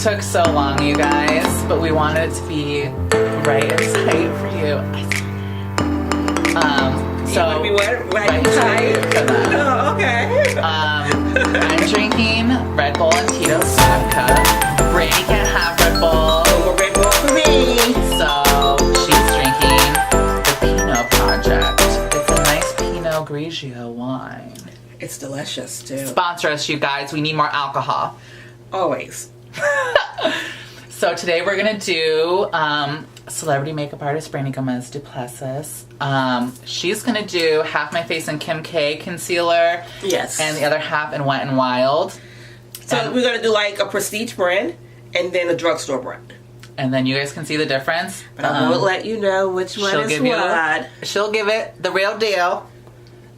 took so long, you guys, but we wanted it to be right and tight for you. So you want me what? Right and tight tight? for that. Oh, okay. I'm drinking Red Bull and Tito's vodka. Brandy can't have Red Bull, More Red Bull for me. so she's drinking the Pinot Project. It's a nice Pinot Grigio wine. It's delicious too. Sponsor us, you guys. We need more alcohol. Always. So today we're gonna do celebrity makeup artist Brandy Gomez Duplessis. She's gonna do half my face in Kim K concealer. Yes. And the other half in Wet n Wild. So we're gonna do like a prestige brand and then a drugstore brand. And then you guys can see the difference. But I will let you know which one is what. She'll give it the real deal.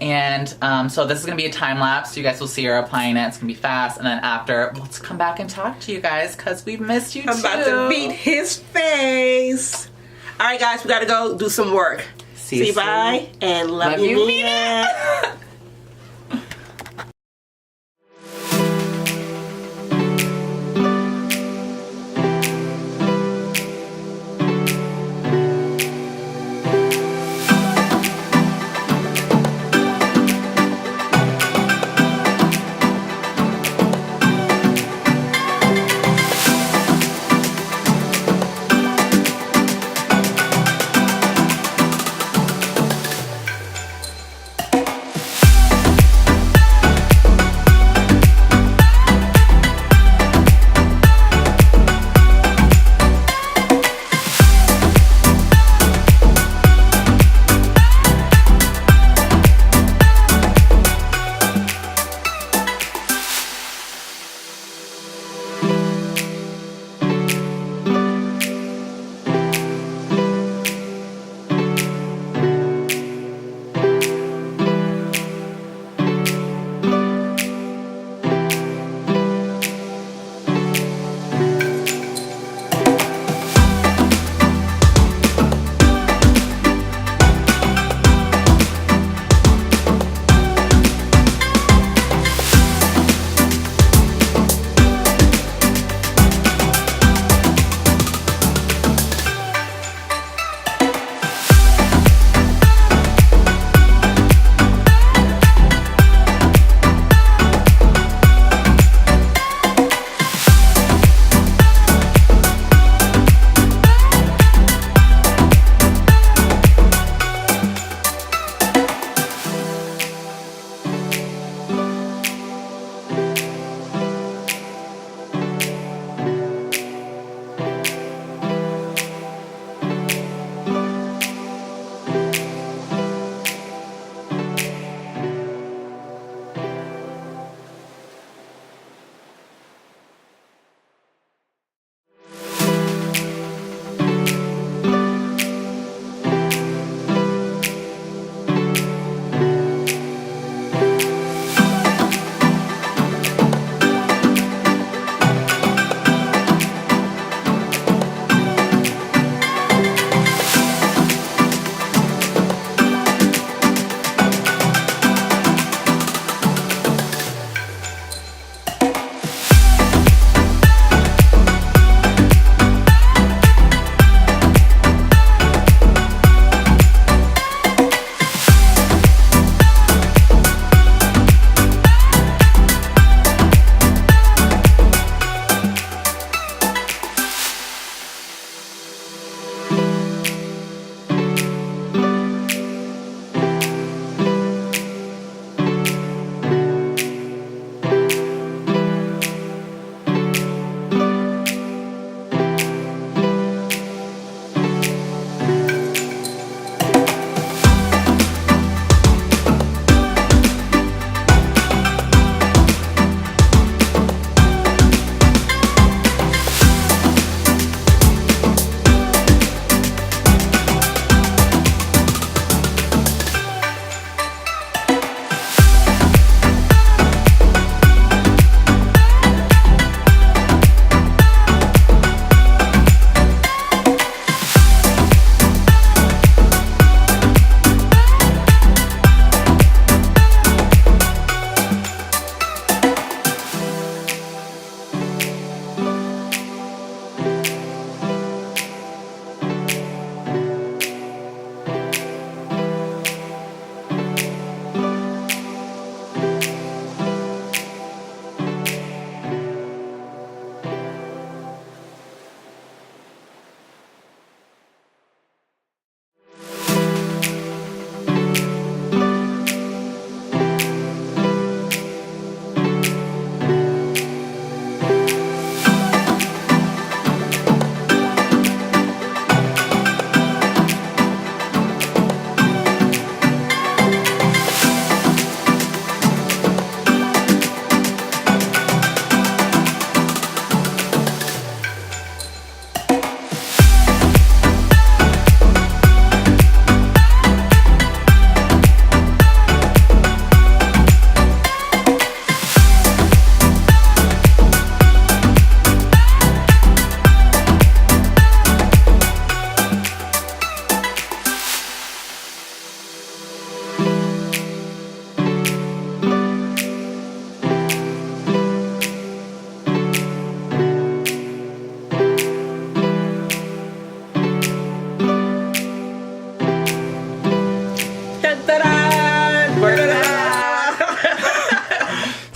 And so this is going to be a time lapse. You guys will see her applying it. It's going to be fast. And then after, let's come back and talk to you guys because we've missed you too. I'm about to beat his face. All right, guys, we got to go do some work. See you bye. And love you, Nina.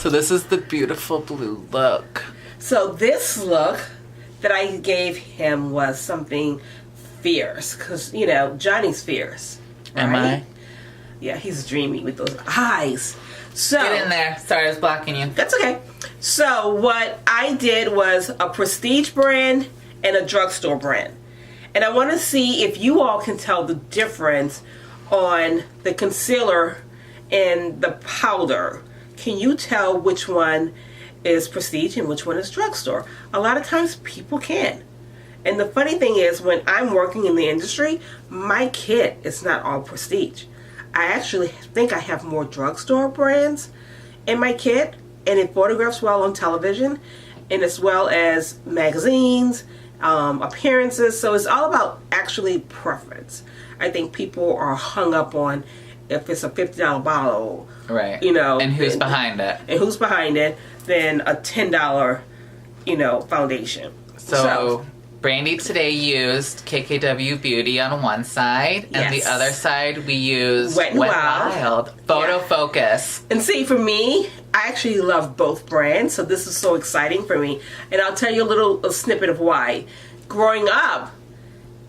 So this is the beautiful blue look. So this look that I gave him was something fierce. Because, you know, Johnny's fierce. Right? Am I? Yeah, he's dreamy with those eyes. So Get in there. Sorry, I was blocking you. that's okay. So what I did was a prestige brand and a drugstore brand. And I want to see if you all can tell the difference on the concealer and the powder. Can you tell which one is prestige and which one is drugstore? A lot of times people can. And the funny thing is, when I'm working in the industry, my kit is not all prestige. I actually think I have more drugstore brands in my kit, and it photographs well on television, and as well as magazines, appearances. So it's all about actually preference. I think people are hung up on if it's a $50 bottle, Right. you know, And who's behind it. and who's behind it, than a $10, you know, foundation. So Brandy today used KKW Beauty on one side, and the Yes. other side we used Wet n Wild. Photo Yeah. Focus. And see, for me, I actually love both brands, so this is so exciting for me. And I'll tell you a snippet of why. Growing up,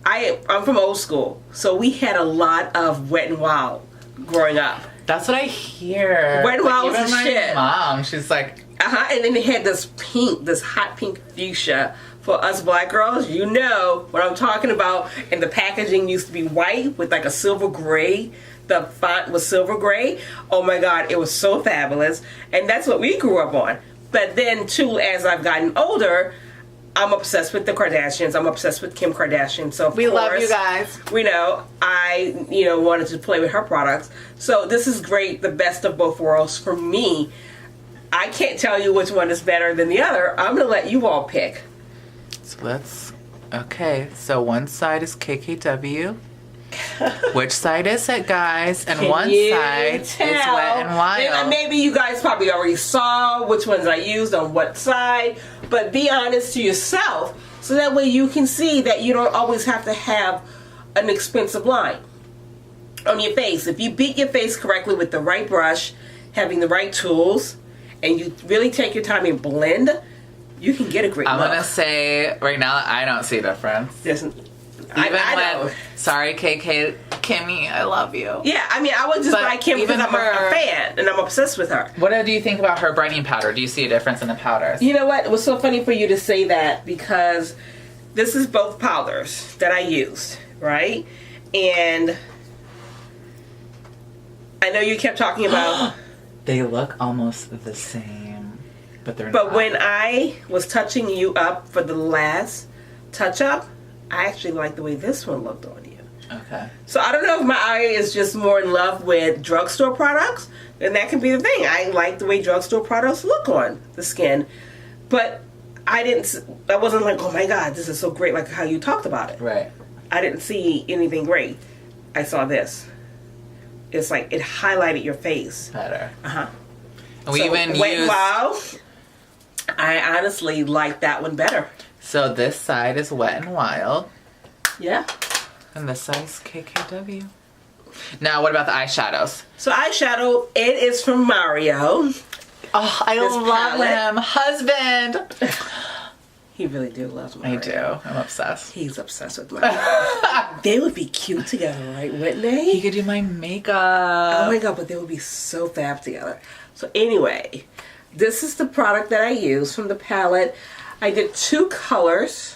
I'm from old school, so we had a lot of Wet n Wild growing up. That's what I hear. Wet n Wild was even the my shit. mom, she's like, And then they had this pink, this hot pink fuchsia. For us black girls, you know what I'm talking about. And the packaging used to be white with like a silver gray. The font was silver gray. Oh my God, it was so fabulous. And that's what we grew up on. But then too, as I've gotten older, I'm obsessed with the Kardashians. I'm obsessed with Kim Kardashian. So of we love course, you guys. we know I wanted to play with her products. So this is great, the best of both worlds for me. I can't tell you which one is better than the other. I'm gonna let you all pick. So okay, so one side is KKW. Which side is it, guys? And Can one you side is tell? Wet n Wild. And maybe you guys probably already saw which ones I used on what side, but be honest to yourself so that way you can see that you don't always have to have an expensive line on your face. If you beat your face correctly with the right brush, having the right tools, and you really take your time and blend, you can get a great I'm look. gonna say right now, I don't see a difference. I know. Sorry, Kimmy, I love you. Yeah, I mean, I would just But buy Kim because even I'm a her- fan and I'm obsessed with her. What do you think about her brightening powder? Do you see a difference in the powders? You know what? It was so funny for you to say that because this is both powders that I used, right? And I know you kept talking about... They look almost the same, but they're But not. when I was touching you up for the last touch-up, I actually like the way this one looked on you. Okay. So I don't know if my eye is just more in love with drugstore products, then that can be the thing. I like the way drugstore products look on the skin, but I wasn't like, oh my God, this is so great, like how you talked about it. Right. I didn't see anything great. I saw this. It's like it highlighted your face. Better. Uh-huh. And we So, even Wet n use... Wild, I honestly like that one better. So this side is Wet n Wild, Yeah. and this side is KKW. Now, what about the eyeshadows? So eyeshadow, it is from Mario. Oh, I This love palette. him. Husband. He really do love Mario. I do. I'm obsessed. He's obsessed with Mario. They would be cute together, right? Wouldn't they? He could do my makeup. Oh my God, but they would be so fab together. So anyway, this is the product that I use from the palette. I did 2 colors.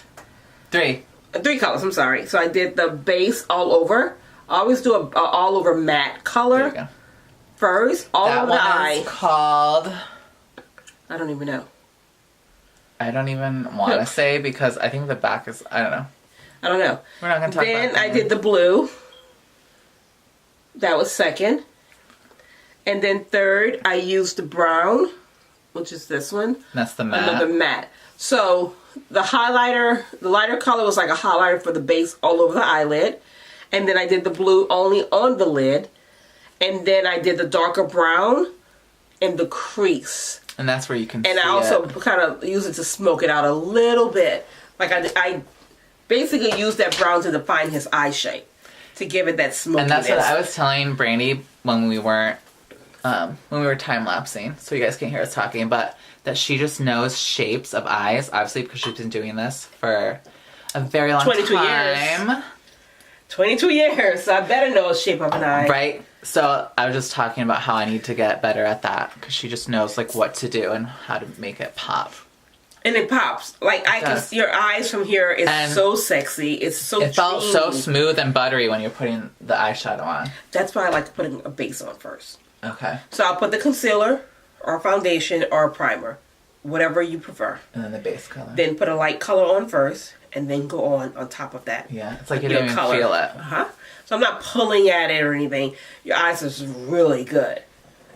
3. 3 colors, I'm sorry. So I did the base all over. I always do a all over matte There you color go. first, all That over the one eye. is called... I don't even know. I don't even want to say because I think the back is... I don't know. I don't know. We're not going to talk Then about I that. did the blue. That was second. And then third, I used the brown, which is this one. That's the matte. Another matte. So the highlighter, the lighter color was like a highlighter for the base all over the eyelid. And then I did the blue only on the lid. And then I did the darker brown in the crease. And that's where you can see And I also it. kind of use it to smoke it out a little bit. Like I basically used that brown to define his eye shape. To give it that smokiness. And that's what I was telling Brandy when we weren't when we were time-lapsing, so you guys can't hear us talking, but that she just knows shapes of eyes, obviously because she's been doing this for a very long 22 time. years. 22 years, so I better know the shape of an eye. Right? So I was just talking about how I need to get better at that, because she just knows like what to do and how to make it pop. And it pops. Like, I can see your eyes from here. It's so sexy. It's so It felt so smooth and buttery when you're putting the eyeshadow on. That's why I like putting a base on first. Okay. So I'll put the concealer or foundation or primer, whatever you prefer. And then the base color. Then put a light color on first, and then go on top of that. Yeah, it's like you don't even feel it. So I'm not pulling at it or anything. Your eyes is really good.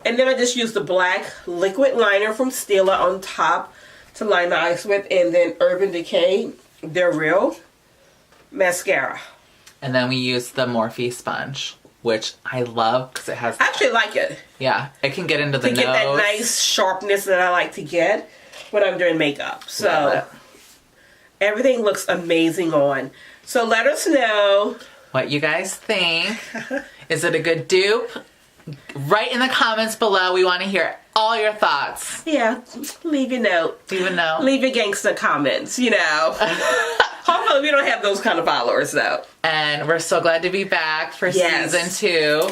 And then I just use the black liquid liner from Stila on top to line the eyes with, and then Urban Decay, They're Real mascara. And then we use the Morphe sponge, which I love because it has... I actually like it. Yeah, it can get into the nose. To get that nice sharpness that I like to get when I'm doing makeup. So everything looks amazing on. So let us know what you guys think. Is it a good dupe? Write in the comments below. We want to hear all your thoughts. Yeah, leave your note. Leave a note. Leave your gangster comments, you know. Hopefully we don't have those kind of followers, though. And we're so glad to be back for season 2,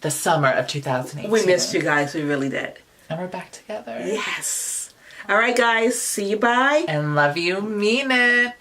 the summer of 2018. We missed you guys. We really did. And we're back together. Yes. All right, guys. See you. Bye. And love you. Mean it.